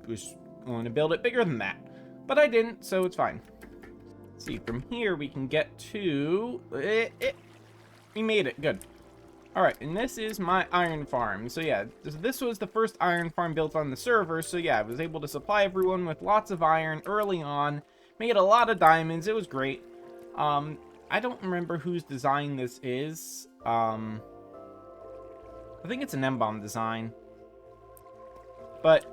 was going to build it bigger than that. But I didn't, so it's fine. Let's see, from here we can get to... We made it, good. Alright, and this is my iron farm. So yeah, this was the first iron farm built on the server. So yeah, I was able to supply everyone with lots of iron early on. Made a lot of diamonds, it was great. I don't remember whose design this is. I think it's an M-bomb design. But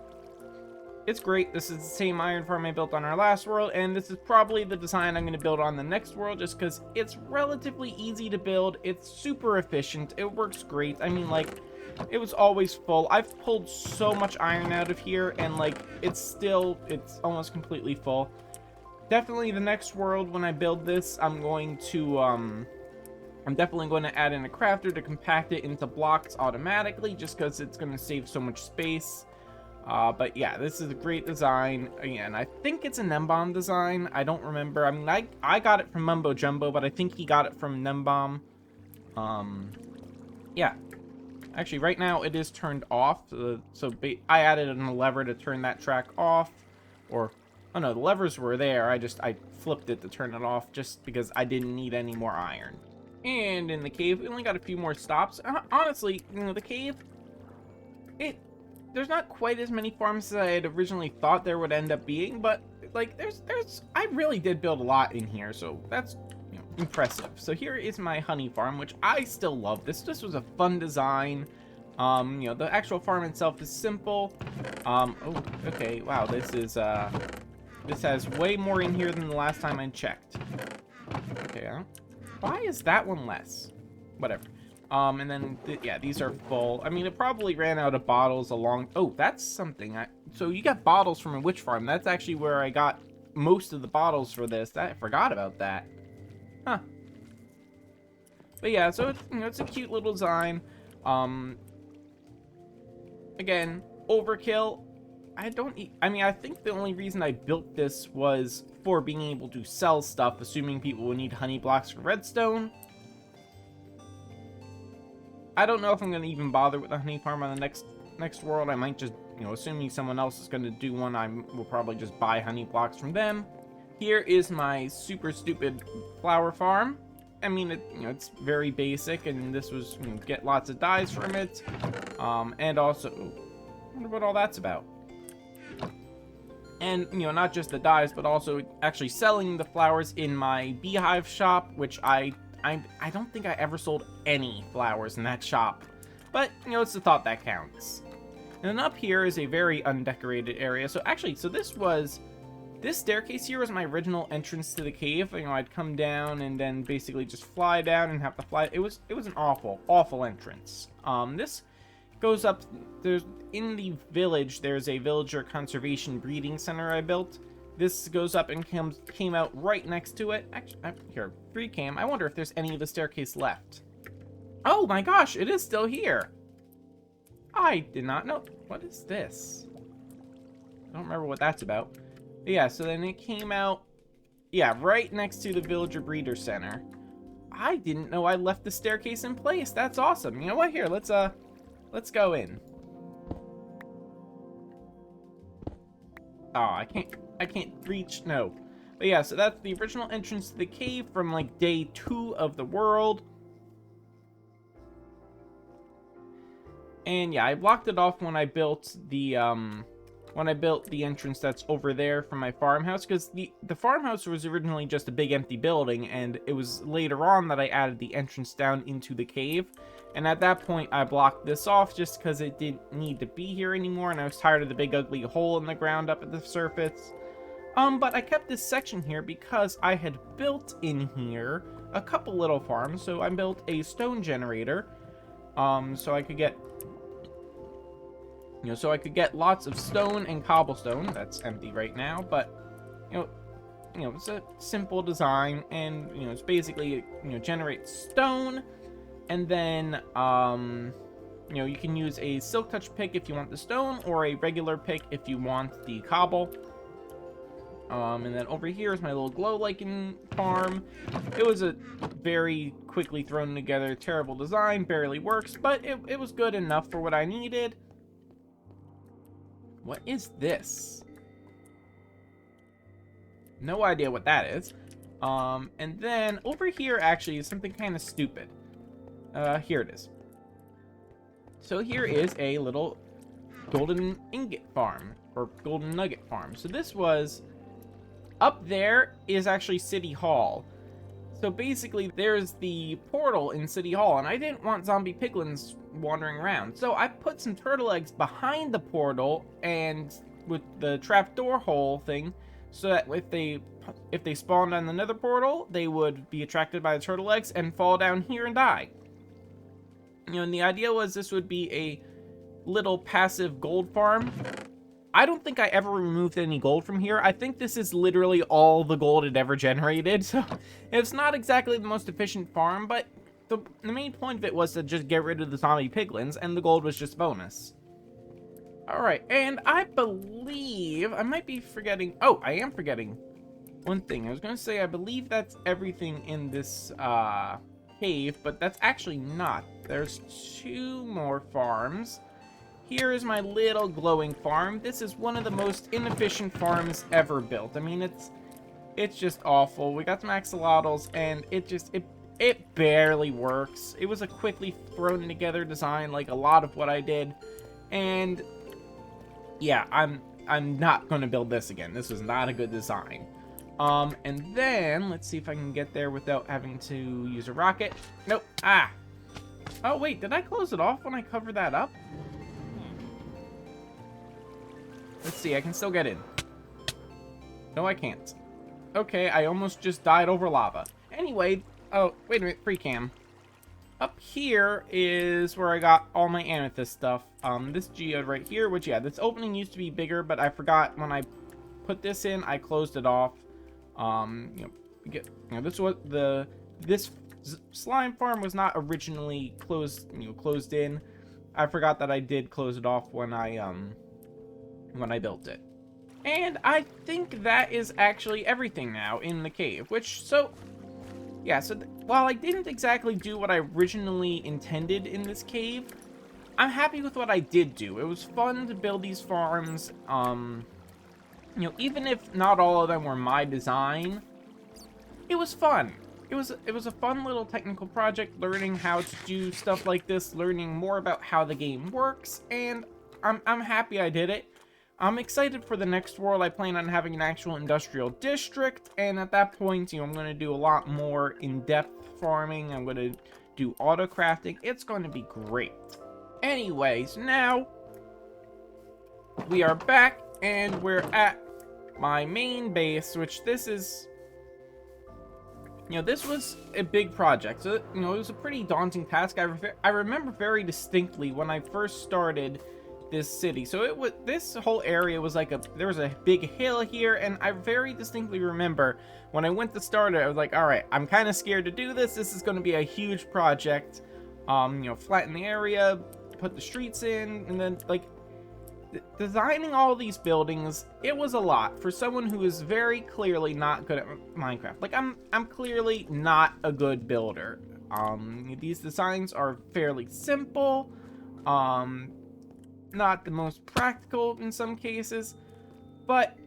it's great. This is the same iron farm I built on our last world, and this is probably the design I'm going to build on the next world, just because it's relatively easy to build. It's super efficient. It works great. I mean, like, it was always full. I've pulled so much iron out of here, and, like, it's almost completely full. Definitely the next world, when I build this, I'm definitely going to add in a crafter to compact it into blocks automatically, just because it's going to save so much space. But yeah, this is a great design. Again, I think it's an M-bomb design. I don't remember. I mean, I got it from Mumbo Jumbo, but I think he got it from M-bomb. Yeah. Actually, right now it is turned off. So I added a lever to turn that track off. Or, oh no, the levers were there. I flipped it to turn it off just because I didn't need any more iron. And in the cave, we only got a few more stops. Honestly, you know, the cave, there's not quite as many farms as I had originally thought there would end up being, but like I really did build a lot in here, so that's, you know, impressive. So here is my honey farm, which I still love. This was a fun design. You know, the actual farm itself is simple. Oh, okay, wow, this has way more in here than the last time I checked. Okay, why is that one less? Whatever. And then, yeah, these are full. I mean, it probably ran out of bottles along... Oh, that's something. So you got bottles from a witch farm. That's actually where I got most of the bottles for this. I forgot about that. Huh. But yeah, so it's, you know, it's a cute little design. Again, overkill. I mean, I think the only reason I built this was for being able to sell stuff, assuming people would need honey blocks for redstone. I don't know if I'm going to even bother with the honey farm on the next world. I might just, you know, assuming someone else is going to do one, I will probably just buy honey blocks from them. Here is my super stupid flower farm. I mean, you know, it's very basic, and this was, you know, get lots of dyes from it. And also, I wonder what all that's about. And, you know, not just the dyes, but also actually selling the flowers in my beehive shop, which I don't think I ever sold any flowers in that shop. But, you know, it's the thought that counts. And then up here is a very undecorated area. So actually, this staircase here was my original entrance to the cave. You know, I'd come down and then basically just fly down and have to fly. It was an awful entrance. This goes up, in the village, there's a villager conservation breeding center I built. This goes up and came out right next to it. Actually, here, free cam. I wonder if there's any of the staircase left. Oh my gosh, it is still here. I did not know. What is this? I don't remember what that's about. But yeah, so then it came out, yeah, right next to the villager breeder center. I didn't know I left the staircase in place. That's awesome. You know what? Here, let's go in. Oh, I can't reach, no. But yeah, so that's the original entrance to the cave from like day 2 of the world. And yeah, I blocked it off when I built the entrance that's over there from my farmhouse, because the farmhouse was originally just a big empty building, and it was later on that I added the entrance down into the cave. And at that point, I blocked this off just because it didn't need to be here anymore, and I was tired of the big ugly hole in the ground up at the surface. But I kept this section here because I had built in here a couple little farms. So I built a stone generator, so I could get, so I could get lots of stone and cobblestone. That's empty right now, but it's a simple design, and it's basically generate stone, and then you can use a silk touch pick if you want the stone, or a regular pick if you want the cobble. And then over here is my little glow lichen farm. It was a very quickly thrown together, terrible design, barely works, but it was good enough for what I needed. What is this? No idea what that is. And then over here actually is something kind of stupid. Here it is. So here is a little golden ingot farm, or golden nugget farm. So this was, up there is actually City Hall. So basically there's the portal in City Hall, and I didn't want zombie piglins wandering around. So I put some turtle eggs behind the portal and with the trapdoor hole thing, so that if they spawned on the nether portal, they would be attracted by the turtle eggs and fall down here and die. And the idea was this would be a little passive gold farm. I don't think I ever removed any gold from here. I think this is literally all the gold it ever generated. So it's not exactly the most efficient farm, but the main point of it was to just get rid of the zombie piglins, and the gold was just bonus. Alright, and I believe I might be forgetting. Oh, I am forgetting one thing. I was going to say I believe that's everything in this cave, but that's actually not. There's 2 more farms. Here is my little glowing farm. This is one of the most inefficient farms ever built. I mean, it's just awful. We got some axolotls, and it barely works. It was a quickly thrown together design, like a lot of what I did, and yeah, I'm not going to build this again. This was not a good design. And then let's see if I can get there without having to use a rocket. Nope. Ah. Oh wait, did I close it off when I covered that up? Let's see, I can still get in. No, I can't. Okay, I almost just died over lava. Anyway, oh, wait a minute, free cam. Up here is where I got all my amethyst stuff. This geode right here, which, yeah, this opening used to be bigger, but I forgot when I put this in, I closed it off. This slime farm was not originally closed in. I forgot that I did close it off when I built it. And I think that is actually everything now in the cave, yeah, so while I didn't exactly do what I originally intended in this cave, I'm happy with what I did do. It was fun to build these farms, even if not all of them were my design, it was fun. It was a fun little technical project, learning how to do stuff like this, learning more about how the game works, and I'm happy I did it. I'm excited for the next world. I plan on having an actual industrial district, and at that point, I'm going to do a lot more in-depth farming. I'm going to do auto crafting. It's going to be great. Anyways, now we are back, and we're at my main base, which this is, this was a big project. So, it was a pretty daunting task. I remember very distinctly when I first started this city. So this whole area was like there was a big hill here, and I very distinctly remember when I went to start it, I was like, all right, I'm kind of scared to do this. This is going to be a huge project. Flatten the area, put the streets in, and then designing all these buildings, it was a lot for someone who is very clearly not good at Minecraft. I'm clearly not a good builder. These designs are fairly simple. Not the most practical in some cases, but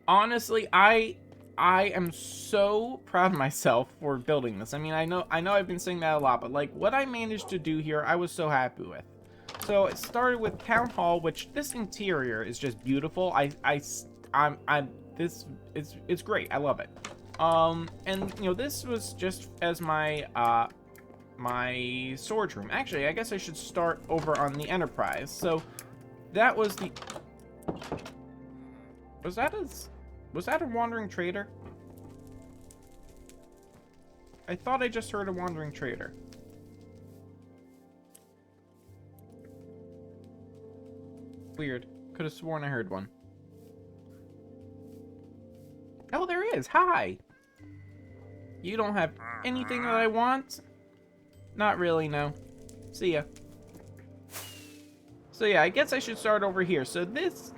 honestly, I am so proud of myself for building this. I mean, I know I've been saying that a lot, but what I managed to do here, I was so happy with. So it started with Town Hall, which this interior is just beautiful. It's great. I love it. And this was just as my my storage room. Actually, I guess I should start over on the Enterprise. So that was the... Was that a wandering trader? I thought I just heard a wandering trader. Weird. Could have sworn I heard one. Oh, there is. Hi. You don't have anything that I want? Not really, no. See ya. So yeah, I guess I should start over here. So this,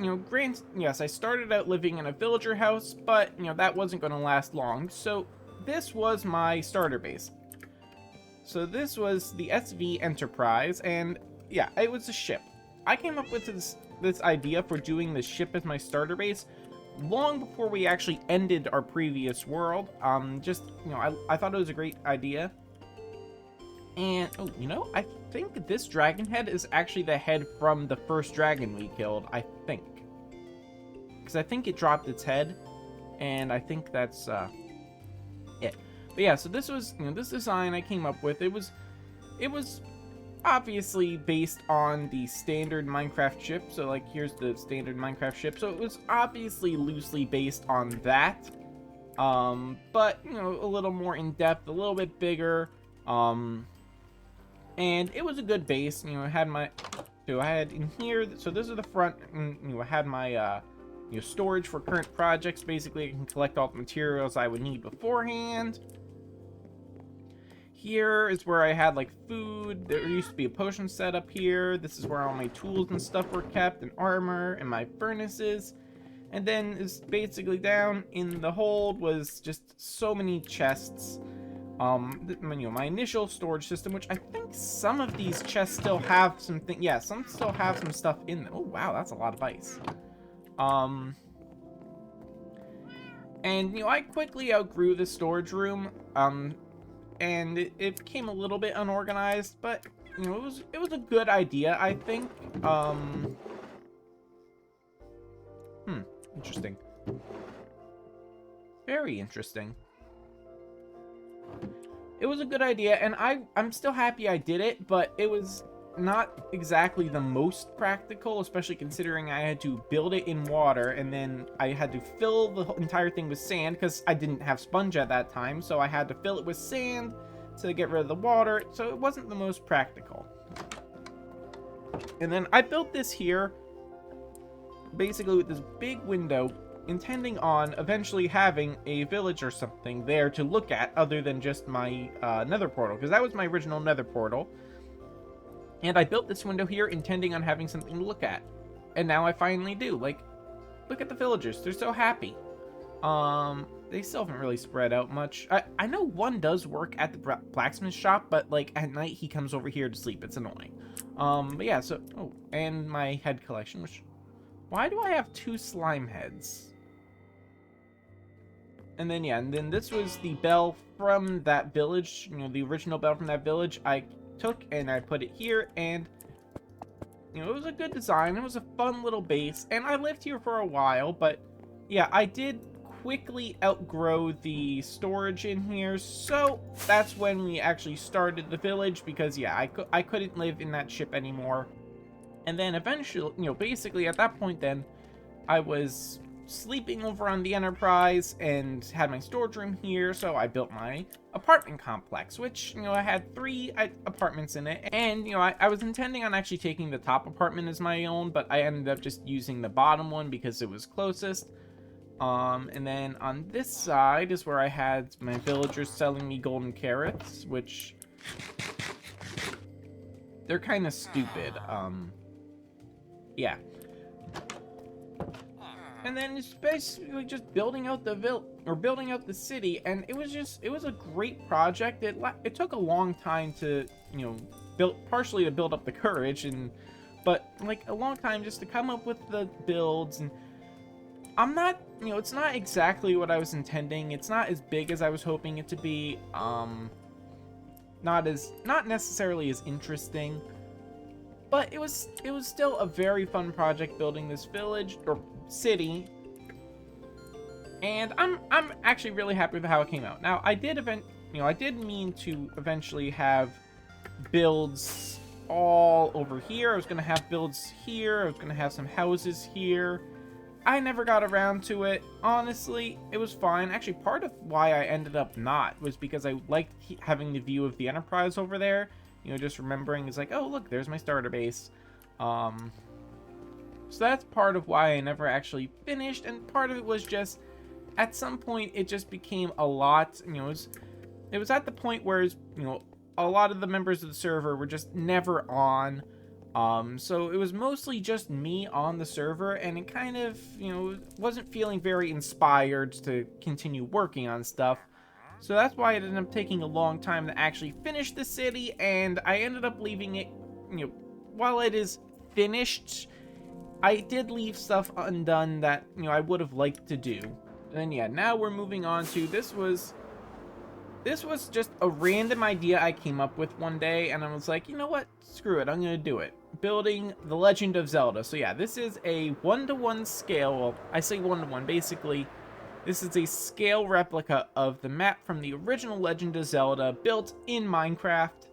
yes, I started out living in a villager house, but, that wasn't going to last long. So this was my starter base. So this was the SV Enterprise, and yeah, it was a ship. I came up with this idea for doing the ship as my starter base long before we actually ended our previous world. I thought it was a great idea. And, I think this dragon head is actually the head from the first dragon we killed, I think. Because I think it dropped its head, and I think that's, it. But yeah, so this was, this design I came up with. It was obviously based on the standard Minecraft ship. So, like, here's the standard Minecraft ship. So it was obviously loosely based on that. But, a little more in-depth, a little bit bigger. And it was a good base. I had I had in here, so this is the front, and, I had my, storage for current projects. Basically, I can collect all the materials I would need beforehand. Here is where I had, like, food. There used to be a potion set up here. This is where all my tools and stuff were kept, and armor, and my furnaces. And then is basically down in the hold was just so many chests. My initial storage system, which I think some of these chests still have something. Yeah, some still have some stuff in them. Oh, wow, that's a lot of ice. And, I quickly outgrew the storage room, and it became a little bit unorganized, but, it was a good idea, I think. Interesting. Very interesting. It was a good idea, and I'm still happy I did it, but it was not exactly the most practical, especially considering I had to build it in water, and then I had to fill the entire thing with sand, because I didn't have sponge at that time, so I had to fill it with sand to get rid of the water, so it wasn't the most practical. And then I built this here, basically with this big window, intending on eventually having a village or something there to look at other than just my nether portal, because that was my original nether portal. And I built this window here intending on having something to look at. And now I finally do. Like, look at the villagers. They're so happy. They still haven't really spread out much. I know one does work at the blacksmith shop, but, like, at night he comes over here to sleep. It's annoying. But yeah, so... Oh, and my head collection, which... Why do I have 2 slime heads? And then, yeah, and then this was the bell from that village. The original bell from that village. I took and I put it here, and it was a good design. It was a fun little base, and I lived here for a while, but yeah, I did quickly outgrow the storage in here, so that's when we actually started the village, because yeah, I couldn't live in that ship anymore. And then eventually, basically at that point then, I was sleeping over on the Enterprise and had my storage room here, so I built my apartment complex, which, I had 3 apartments in it, and, I was intending on actually taking the top apartment as my own, but I ended up just using the bottom one because it was closest. And then on this side is where I had my villagers selling me golden carrots, which they're kind of stupid. Yeah. And then it's basically just building out the building out the city, and it was a great project. It took a long time to, partially to build up the courage, but like a long time just to come up with the builds. And I'm not, it's not exactly what I was intending. It's not as big as I was hoping it to be. Not necessarily as interesting, but it was still a very fun project building this village or city, and I'm actually really happy with how it came out. Now, I did mean to eventually have builds all over here. I was gonna have builds here. I was gonna have some houses here. I never got around to it. Honestly, it was fine. Actually, part of why I ended up not was because I liked having the view of the Enterprise over there. Just remembering, it's like, oh, look, there's my starter base. So that's part of why I never actually finished, and part of it was just, at some point, it just became a lot, it was at the point where, a lot of the members of the server were just never on. So it was mostly just me on the server, and it kind of, wasn't feeling very inspired to continue working on stuff. So that's why it ended up taking a long time to actually finish the city, and I ended up leaving it, while it is finished, I did leave stuff undone that, I would have liked to do. And yeah, now we're moving on to, this was just a random idea I came up with one day, and I was like, you know what, screw it, I'm gonna do it. Building The Legend of Zelda. So yeah, this is a 1-to-1 scale, well, I say 1-to-1, basically, this is a scale replica of the map from the original Legend of Zelda, built in Minecraft.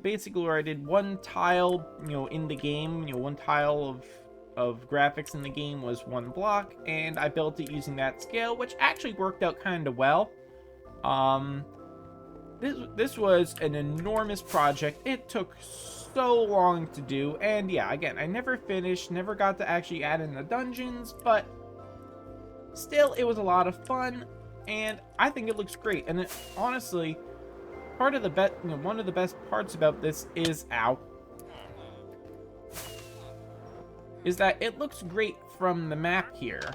Basically where I did one tile, in the game, one tile of graphics in the game was one block, and I built it using that scale, which actually worked out kind of well. This was an enormous project. It took so long to do, and yeah, again, I never finished, never got to actually add in the dungeons, but still, it was a lot of fun, and I think it looks great. And honestly, part of the one of the best parts about this is that it looks great from the map here.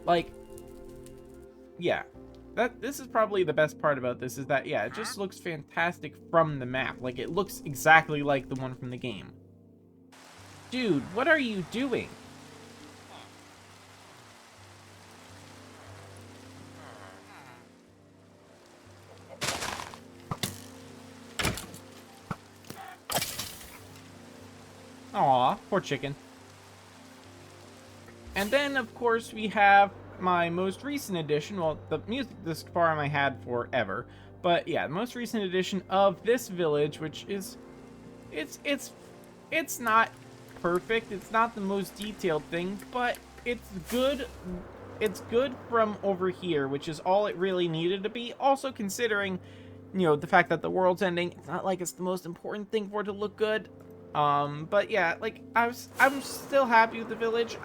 Like, yeah, this is probably the best part about this, is that, yeah, it just looks fantastic from the map. Like, it looks exactly like the one from the game. Dude, what are you doing? Aw, poor chicken. And then, of course, we have my most recent edition. Well, the music disc farm I had forever. But yeah, the most recent edition of this village, which is... It's not perfect. It's not the most detailed thing, but it's good. It's good from over here, which is all it really needed to be. Also, considering, the fact that the world's ending, it's not like it's the most important thing for it to look good. But yeah, like, I'm still happy with the village.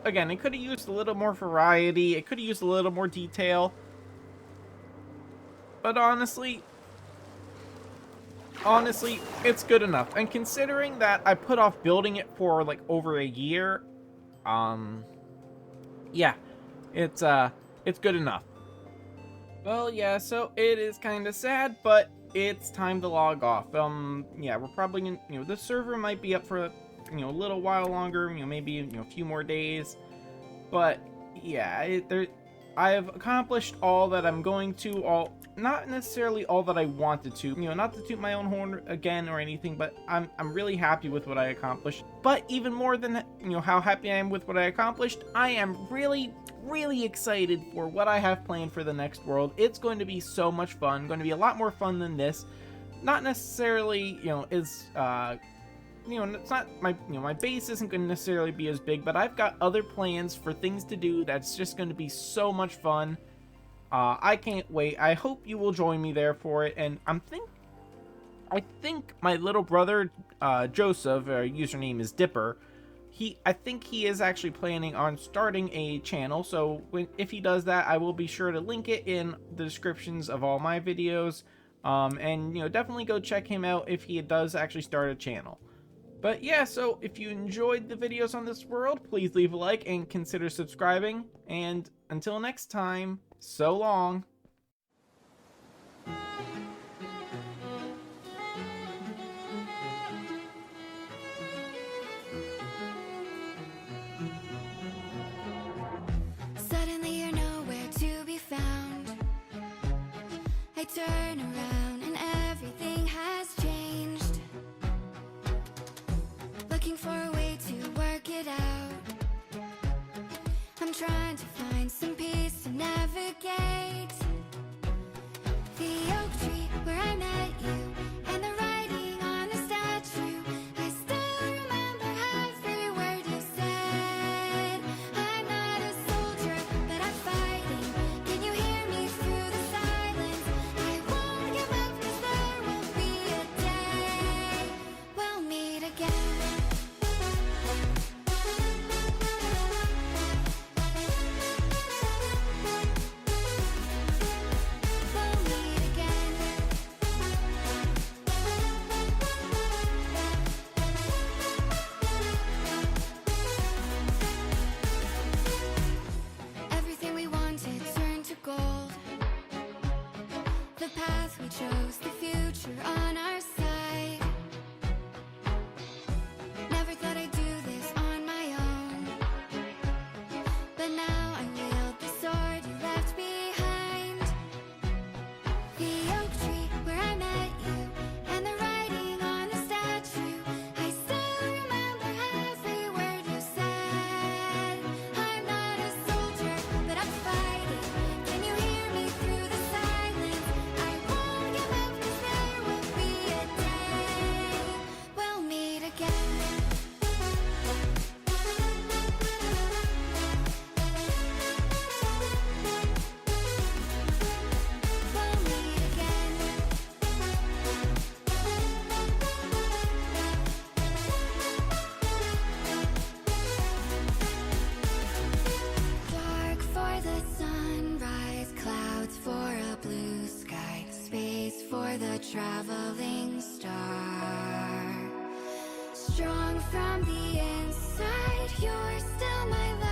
Again, it could have used a little more variety. It could have used a little more detail. But honestly, it's good enough. And considering that I put off building it for, like, over a year, yeah, it's good enough. Well, yeah, so it is kind of sad, but it's time to log off. Yeah, we're probably gonna, the server might be up for, a little while longer, maybe, a few more days. But, yeah, I have accomplished all that I'm going to, not necessarily all that I wanted to, not to toot my own horn again or anything, but I'm really happy with what I accomplished. But even more than, how happy I am with what I accomplished, I am really excited for what I have planned for the next world. It's going to be so much fun, going to be a lot more fun than this. Not necessarily, it's not my base isn't going to necessarily be as big, but I've got other plans for things to do that's just going to be so much fun. I can't wait. I hope you will join me there for it. And I think my little brother, Joseph, username is Dipper, I think he is actually planning on starting a channel. So if he does that, I will be sure to link it in the descriptions of all my videos. And definitely go check him out if he does actually start a channel. But yeah, so if you enjoyed the videos on this world, please leave a like and consider subscribing. And until next time, so long. Suddenly you're nowhere to be found. I turn around and everything has changed. Looking for a way to work it out. I'm trying to find some peace to navigate. The oak tree where I met you, and the writing on the statue. I still remember every word you said. I'm not a soldier, but I'm fighting. Can you hear me through the silence? I won't give up, 'cause there will be a day we'll meet again. traveling star. Strong from the inside, you're still my light.